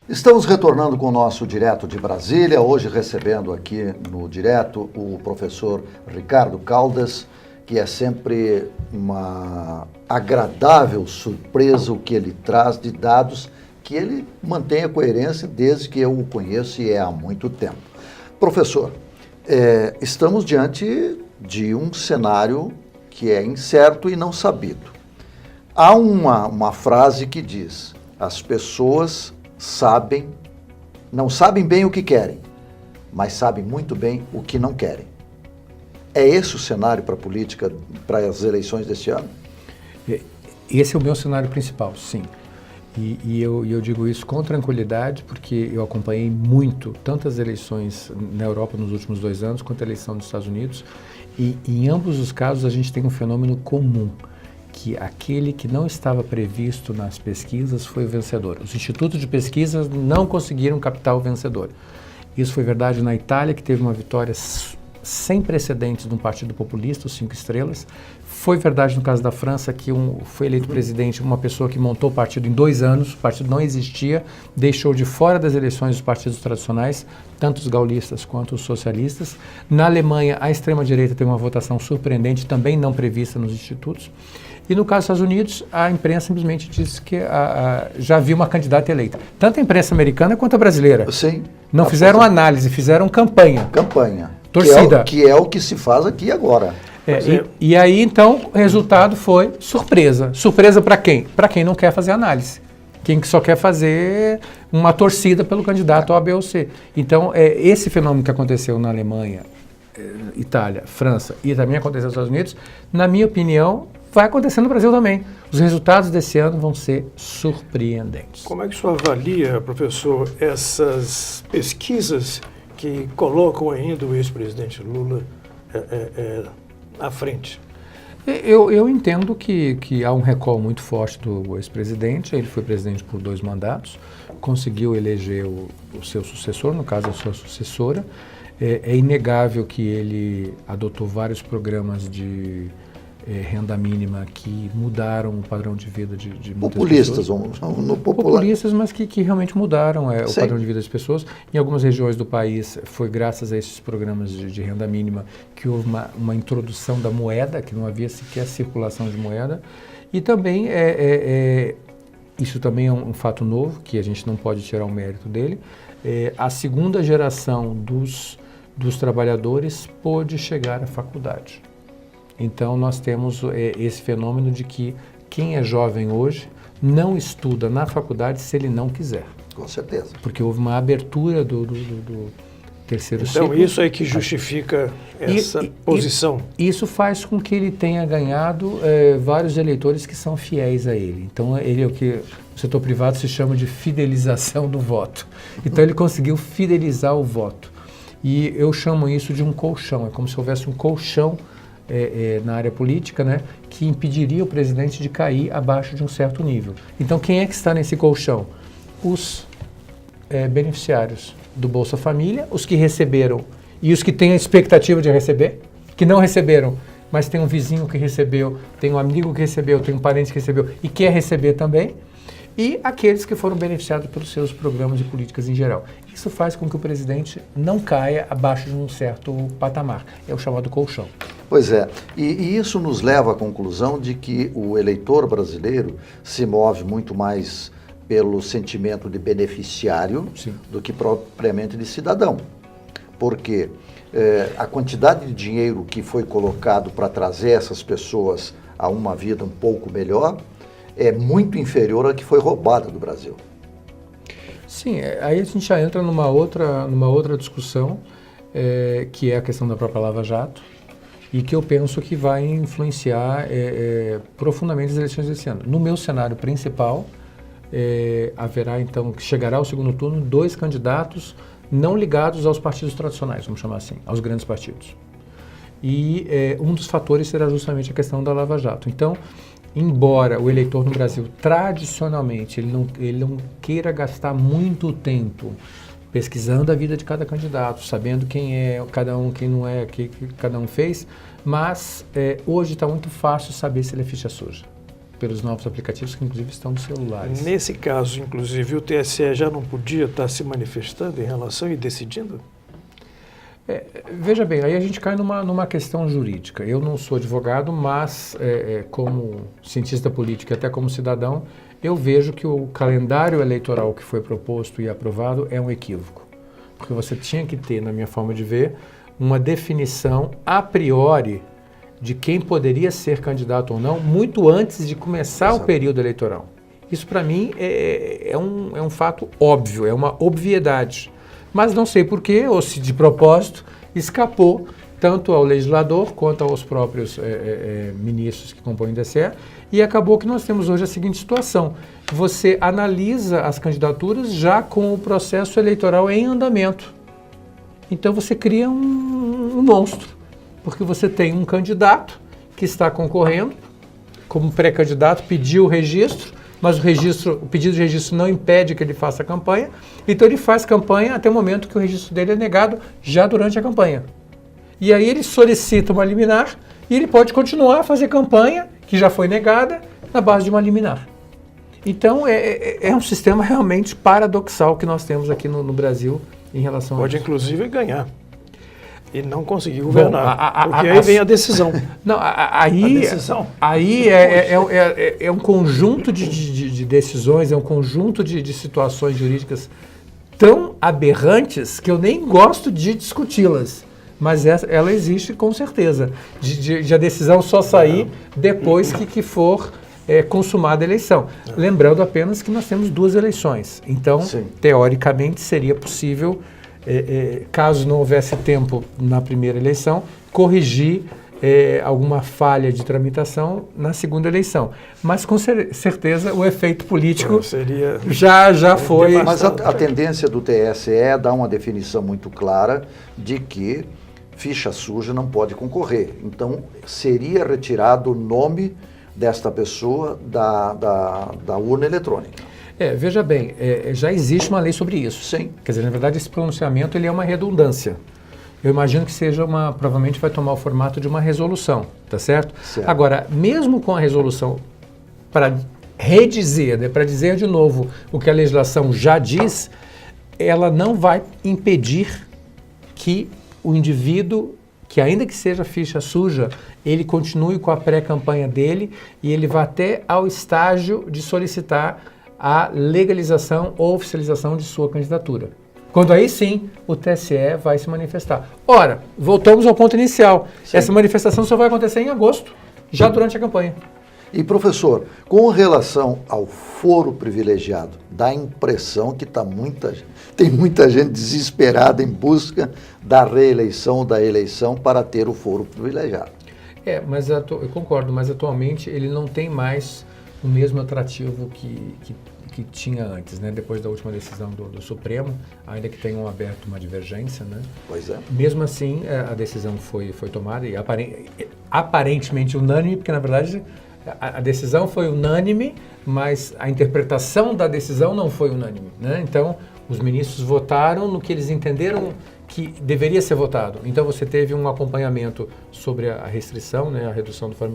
Estamos retornando com o nosso Direto de Brasília, hoje recebendo aqui no Direto o professor Ricardo Caldas, que é sempre uma agradável surpresa o que ele traz de dados, que ele mantém a coerência desde que eu o conheço e é há muito tempo. Professor, estamos diante de um cenário que é incerto e não sabido. Há uma frase que diz: as pessoas não sabem bem o que querem, mas sabem muito bem o que não querem. É esse o cenário para a política, para as eleições deste ano? Esse é o meu cenário principal, sim. E eu digo isso com tranquilidade, porque eu acompanhei muito, tanto as eleições na Europa nos últimos 2 anos, quanto a eleição dos Estados Unidos, e em ambos os casos a gente tem um fenômeno comum, que aquele que não estava previsto nas pesquisas foi o vencedor. Os institutos de pesquisa não conseguiram captar o vencedor. Isso foi verdade na Itália, que teve uma vitória sem precedentes de um partido populista, os 5 estrelas. Foi verdade no caso da França, que foi eleito presidente uma pessoa que montou o partido em 2 anos, o partido não existia, deixou de fora das eleições os partidos tradicionais, tanto os gaullistas quanto os socialistas. Na Alemanha, a extrema-direita teve uma votação surpreendente, também não prevista nos institutos. E no caso dos Estados Unidos, a imprensa simplesmente disse que já havia uma candidata eleita. Tanto a imprensa americana quanto a brasileira. Sim. Não fizeram análise, fizeram campanha. Campanha. Torcida. Que é o que se faz aqui agora. E aí, então, o resultado foi surpresa. Surpresa para quem? Para quem não quer fazer análise. Quem só quer fazer uma torcida pelo candidato A, B ou C. Então, esse fenômeno que aconteceu na Alemanha, Itália, França e também aconteceu nos Estados Unidos, na minha opinião, vai acontecer no Brasil também. Os resultados desse ano vão ser surpreendentes. Como é que o senhor avalia, professor, essas pesquisas que colocam ainda o ex-presidente Lula à frente? Eu entendo que há um recall muito forte do ex-presidente. Ele foi presidente por 2 mandatos, conseguiu eleger o seu sucessor, no caso a sua sucessora. É inegável que ele adotou vários programas de renda mínima que mudaram o padrão de vida de muitas populistas, pessoas. Populistas, mas que realmente mudaram o padrão de vida das pessoas. Em algumas regiões do país foi graças a esses programas de renda mínima que houve uma introdução da moeda, que não havia sequer circulação de moeda. E também, isso também é um fato novo, que a gente não pode tirar o mérito dele, a segunda geração dos trabalhadores pôde chegar à faculdade. Então, nós temos esse fenômeno de que quem é jovem hoje não estuda na faculdade se ele não quiser. Com certeza. Porque houve uma abertura do terceiro ciclo. Então, isso é que justifica essa posição. Isso faz com que ele tenha ganhado vários eleitores que são fiéis a ele. Então, ele é o que no setor privado se chama de fidelização do voto. Então, ele conseguiu fidelizar o voto. E eu chamo isso de um colchão. É como se houvesse um colchão na área política, né, que impediria o presidente de cair abaixo de um certo nível. Então, quem é que está nesse colchão? Os beneficiários do Bolsa Família, os que receberam e os que têm a expectativa de receber, que não receberam, mas tem um vizinho que recebeu, tem um amigo que recebeu, tem um parente que recebeu e quer receber também, e aqueles que foram beneficiados pelos seus programas e políticas em geral. Isso faz com que o presidente não caia abaixo de um certo patamar. É o chamado colchão. Pois é, e isso nos leva à conclusão de que o eleitor brasileiro se move muito mais pelo sentimento de beneficiário, sim, do que propriamente de cidadão. Porque a quantidade de dinheiro que foi colocado para trazer essas pessoas a uma vida um pouco melhor é muito inferior à que foi roubada do Brasil. Sim, aí a gente já entra numa outra discussão, que é a questão da própria Lava Jato, e que eu penso que vai influenciar profundamente as eleições desse ano. No meu cenário principal, haverá então, chegará ao segundo turno, 2 candidatos não ligados aos partidos tradicionais, vamos chamar assim, aos grandes partidos. E um dos fatores será justamente a questão da Lava Jato. Então, embora o eleitor no Brasil, tradicionalmente, ele não queira gastar muito tempo pesquisando a vida de cada candidato, sabendo quem é cada um, quem não é, o que cada um fez, mas hoje está muito fácil saber se ele é ficha suja. pelos novos aplicativos que inclusive estão nos celulares. Nesse caso, inclusive, o TSE já não podia estar se manifestando em relação e decidindo? Veja bem, aí a gente cai numa questão jurídica. Eu não sou advogado, mas como cientista político e até como cidadão, eu vejo que o calendário eleitoral que foi proposto e aprovado é um equívoco. Porque você tinha que ter, na minha forma de ver, uma definição a priori de quem poderia ser candidato ou não, muito antes de começar o período eleitoral. Isso, para mim, é um fato óbvio, é uma obviedade. Mas não sei porquê, ou se de propósito, escapou tanto ao legislador quanto aos próprios ministros que compõem o TSE, e acabou que nós temos hoje a seguinte situação. Você analisa as candidaturas já com o processo eleitoral em andamento. Então você cria um monstro, porque você tem um candidato que está concorrendo, como pré-candidato, pediu o registro, mas o pedido de registro não impede que ele faça a campanha, então ele faz campanha até o momento que o registro dele é negado, já durante a campanha. E aí ele solicita uma liminar e ele pode continuar a fazer campanha, que já foi negada, na base de uma liminar. Então é um sistema realmente paradoxal que nós temos aqui no Brasil em relação Pode a isso. inclusive ganhar e não conseguir governar, porque aí vem a decisão. Não, aí, A decisão. aí é um conjunto de decisões, é um conjunto de situações jurídicas tão aberrantes que eu nem gosto de discuti-las. Mas ela existe com certeza, de a decisão só sair depois que for consumada a eleição. Lembrando apenas que nós temos 2 eleições, então, Sim. teoricamente, seria possível, caso não houvesse tempo na primeira eleição, corrigir alguma falha de tramitação na segunda eleição. Mas, com certeza, o efeito político Seria já foi... Mas a tendência do TSE é dar uma definição muito clara de que ficha suja não pode concorrer. Então, seria retirado o nome desta pessoa da urna eletrônica. Veja bem, já existe uma lei sobre isso. Sim. Quer dizer, na verdade, esse pronunciamento ele é uma redundância. Eu imagino que seja provavelmente vai tomar o formato de uma resolução, tá certo? Certo. Agora, mesmo com a resolução, para redizer, né, para dizer de novo o que a legislação já diz, ela não vai impedir que o indivíduo, que ainda que seja ficha suja, ele continue com a pré-campanha dele e ele vá até ao estágio de solicitar a legalização ou oficialização de sua candidatura. Quando aí sim o TSE vai se manifestar. Ora, voltamos ao ponto inicial. Sim. Essa manifestação só vai acontecer em agosto, já durante a campanha. E, professor, com relação ao foro privilegiado, dá a impressão que tem muita gente desesperada em busca da reeleição ou da eleição para ter o foro privilegiado. Mas eu concordo, mas atualmente ele não tem mais o mesmo atrativo que tinha antes, né? Depois da última decisão do Supremo, ainda que tenham aberto uma divergência, né? Pois é. Mesmo assim, a decisão foi tomada e aparentemente unânime, porque na verdade a decisão foi unânime, mas a interpretação da decisão não foi unânime, né? Então, os ministros votaram no que eles entenderam que deveria ser votado. Então, você teve um acompanhamento sobre a restrição, né, a redução do foro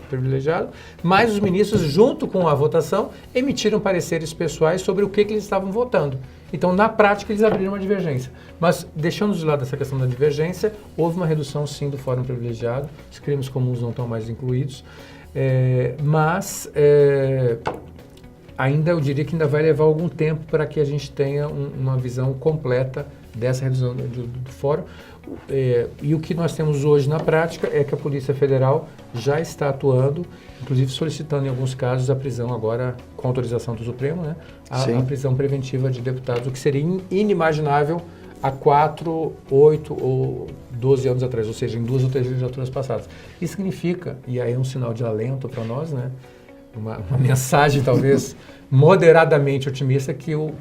privilegiado, mas os ministros, junto com a votação, emitiram pareceres pessoais sobre o que eles estavam votando. Então, na prática, eles abriram uma divergência. Mas, deixando de lado essa questão da divergência, houve uma redução, sim, do fórum privilegiado. Os crimes comuns não estão mais incluídos. Mas ainda eu diria que ainda vai levar algum tempo para que a gente tenha uma visão completa dessa redução do fórum. E o que nós temos hoje na prática é que a Polícia Federal já está atuando, inclusive solicitando em alguns casos a prisão agora, com autorização do Supremo, né? A prisão preventiva de deputados, o que seria inimaginável há 4, 8 ou 12 anos atrás, ou seja, em 2 ou 3 legislaturas passadas. Isso significa, e aí é um sinal de alento para nós, né? Uma mensagem talvez moderadamente otimista que o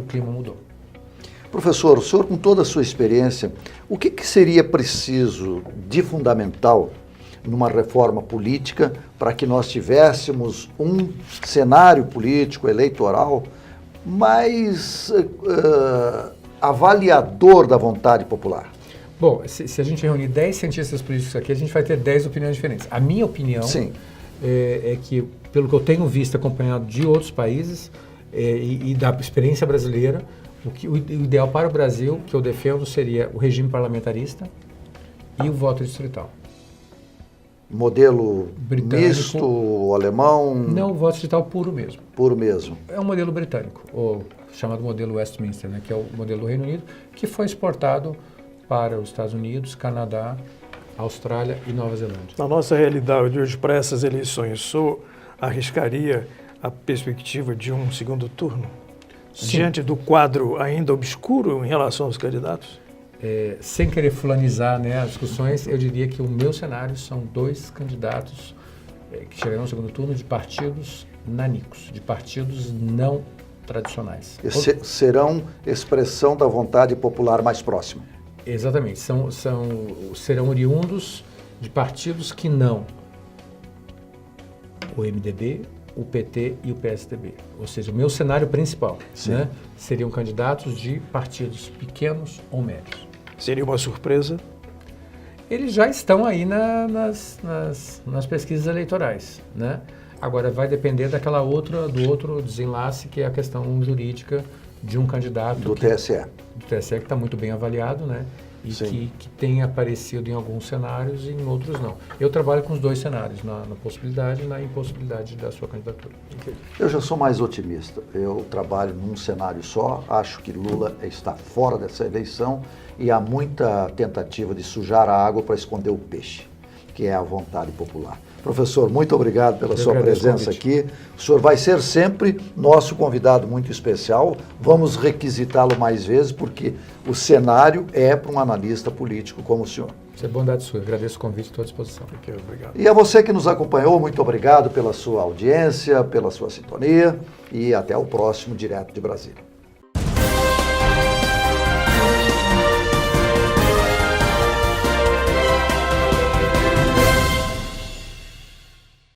clima mudou. Professor, o senhor, com toda a sua experiência, o que seria preciso de fundamental numa reforma política para que nós tivéssemos um cenário político, eleitoral, mais avaliador da vontade popular? Bom, se a gente reunir 10 cientistas políticos aqui, a gente vai ter 10 opiniões diferentes. A minha opinião é que pelo que eu tenho visto, acompanhado de outros países e da experiência brasileira, o ideal para o Brasil, que eu defendo, seria o regime parlamentarista e o voto distrital. Modelo Britânico. misto, alemão? Não, o voto distrital puro mesmo. Puro mesmo. É um modelo britânico, ou chamado modelo Westminster, né, que é o modelo do Reino Unido, que foi exportado para os Estados Unidos, Canadá, Austrália e Nova Zelândia. Na nossa realidade hoje, para essas eleições, o senhor arriscaria a perspectiva de um segundo turno? Sim. Diante do quadro ainda obscuro em relação aos candidatos? Sem querer fulanizar, né, as discussões, eu diria que o meu cenário são 2 candidatos que chegarão ao segundo turno de partidos nanicos, de partidos não tradicionais. Serão expressão da vontade popular mais próxima. Exatamente, serão oriundos de partidos que não o MDB, o PT e o PSDB. Ou seja, o meu cenário principal, né, seriam candidatos de partidos pequenos ou médios. Seria uma surpresa? Eles já estão aí nas pesquisas eleitorais, né? Agora vai depender do outro desenlace, que é a questão jurídica de um candidato do TSE. Do TSE, que está muito bem avaliado, né? E que tem aparecido em alguns cenários e em outros não. Eu trabalho com os 2 cenários, na possibilidade e na impossibilidade da sua candidatura. Eu já sou mais otimista. Eu trabalho num cenário só, acho que Lula está fora dessa eleição e há muita tentativa de sujar a água para esconder o peixe, que é a vontade popular. Professor, muito obrigado pela sua presença aqui. O senhor vai ser sempre nosso convidado muito especial. Vamos requisitá-lo mais vezes, porque o cenário é para um analista político como o senhor. Isso é bondade sua. Agradeço o convite, estou à disposição. Obrigado. E a você que nos acompanhou, muito obrigado pela sua audiência, pela sua sintonia e até o próximo Direto de Brasília.